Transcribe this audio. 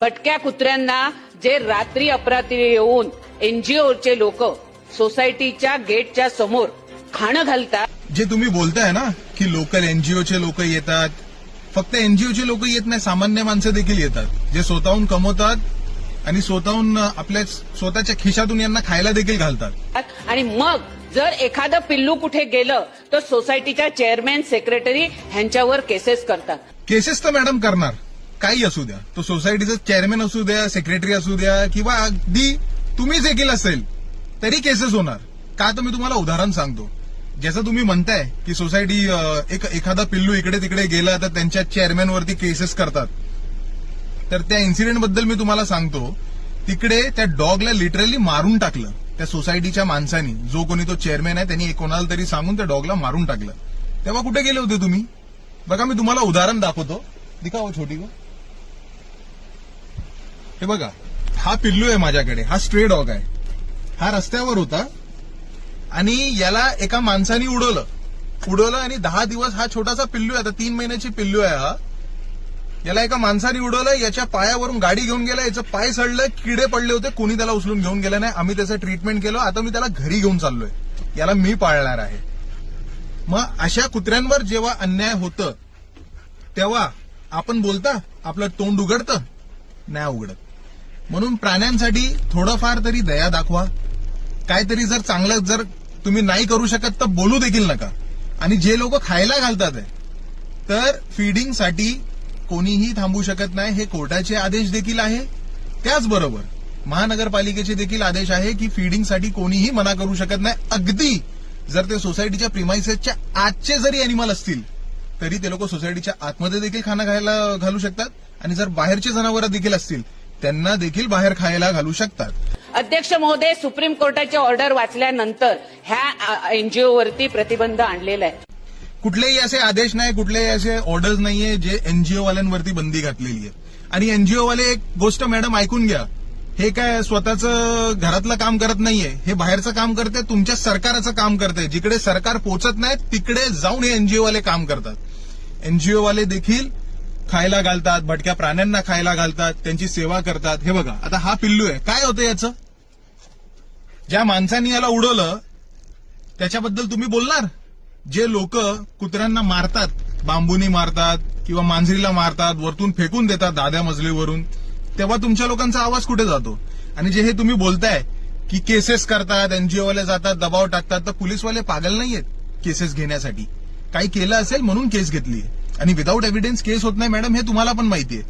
भटक्या कुत्र्यांना जे रात्री अपरात्री येऊन एनजीओचे लोक सोसायटीच्या गेटच्या समोर खाणं घालतात. जे तुम्ही बोलताय ना की लोकल एनजीओचे लोक येतात, फक्त एनजीओचे लोक येत नाही, सामान्य माणसं देखील येतात जे स्वतःहून कमवतात आणि स्वतःहून आपल्या स्वतःच्या खिशातून यांना खायला देखील घालतात. आणि मग जर एखादं पिल्लू कुठे गेलं तर सोसायटीच्या चेअरमॅन सेक्रेटरी ह्यांच्यावर केसेस करतात. केसेस तर मॅडम करणार, काही असू द्या, तो सोसायटीचा चेअरमॅन असू द्या, सेक्रेटरी असू द्या किंवा अगदी तुम्ही देखील असेल तरी केसेस होणार. का तर मी तुम्हाला उदाहरण सांगतो. जसं तुम्ही म्हणताय की सोसायटी एखादा पिल्लू इकडे तिकडे गेला तर त्यांच्या चेअरमॅनवरती केसेस करतात, तर त्या इन्सिडेंट बद्दल मी तुम्हाला सांगतो. तिकडे त्या डॉगला लिटरली मारून टाकलं त्या सोसायटीच्या माणसानी. जो कोणी तो चेअरमॅन आहे त्यांनी कोणाला तरी सांगून त्या डॉगला मारून टाकलं. तेव्हा कुठे गेले होते तुम्ही? बघा मी तुम्हाला उदाहरण दाखवतो, दिखाओ छोटी को. हे बघा, हा पिल्लू आहे माझ्याकडे, हा स्ट्रे डॉग आहे. हा रस्त्यावर होता आणि याला एका माणसाने उडवलं आणि 10 दिवस हा छोटासा पिल्लू आहे, आता 3 महिन्याची पिल्लू आहे हा. याला एका माणसाने उडवलं, याच्या पायावरून गाडी घेऊन गेला, याचं पाय सडलं, किडे पडले होते, कोणी त्याला उचलून घेऊन गेलं नाही. आम्ही त्याचं ट्रीटमेंट केलं, आता मी त्याला घरी घेऊन चाललोय. याला मी पाळणार आहे. मग अशा कुत्र्यांवर जेव्हा अन्याय होतं तेव्हा आपण बोलता आपलं तोंड उघडतं? नाही उघडत. म्हणून प्राण्यांसाठी थोडंफार तरी दया दाखवा. काहीतरी जर चांगलं जर तुम्ही नाही करू शकत तर बोलू देखील नका. आणि जे लोक खायला घालतात तर फीडिंगसाठी कोणीही थांबू शकत नाही, हे कोर्टाचे आदेश देखील आहे. त्याचबरोबर महानगरपालिकेचे देखील आदेश आहे की फीडिंगसाठी कोणीही मना करू शकत नाही. अगदी जर ते सोसायटीच्या प्रिमाइसेसच्या आतचे जरी अॅनिमल असतील तरी ते लोक सोसायटीच्या आतमध्ये देखील खाणं खायला घालू शकतात. आणि जर बाहेरचे जनावरं देखील असतील त्यांना देखील बाहेर खायला घालू शकतात. अध्यक्ष महोदय, सुप्रीम कोर्टाची ऑर्डर वाचल्यानंतर ह्या एनजीओवरती प्रतिबंध आणलेला आहे. कुठलेही असे आदेश नाही, कुठलेही असे ऑर्डर्स नाहीये जे एनजीओ वाल्यांवरती बंदी घातलेली आहे. आणि एनजीओ वाले एक गोष्ट मॅडम ऐकून घ्या, हे काय स्वतःचं घरातलं काम करत नाहीये, हे बाहेरचं काम करते, तुमच्या सरकाराचं काम करते. जिकडे सरकार पोहोचत नाही तिकडे जाऊन हे एनजीओ वाले काम करतात. एनजीओ वाले देखील खायला घालतात, भटक्या प्राण्यांना खायला घालतात, त्यांची सेवा करतात. हे बघा, आता हा पिल्लू आहे, काय होतं याचं? ज्या माणसांनी याला उडवलं त्याच्याबद्दल तुम्ही बोलणार? जे लोक कुत्र्यांना मारतात, बांबूनी मारतात किंवा मांजरीला मारतात, वरतून फेकून देतात 10 मजलीवरून, तेव्हा तुमच्या लोकांचा आवाज कुठे जातो? आणि जे हे तुम्ही बोलताय की केसेस करतात, एनजीओवाले जातात, दबाव टाकतात, तर पोलीसवाले पागल नाहीयेत केसेस घेण्यासाठी. काही केलं असेल म्हणून केस घेतली आणि विदाऊट एव्हिडन्स केस होत नाही मॅडम, हे तुम्हाला पण माहितीये.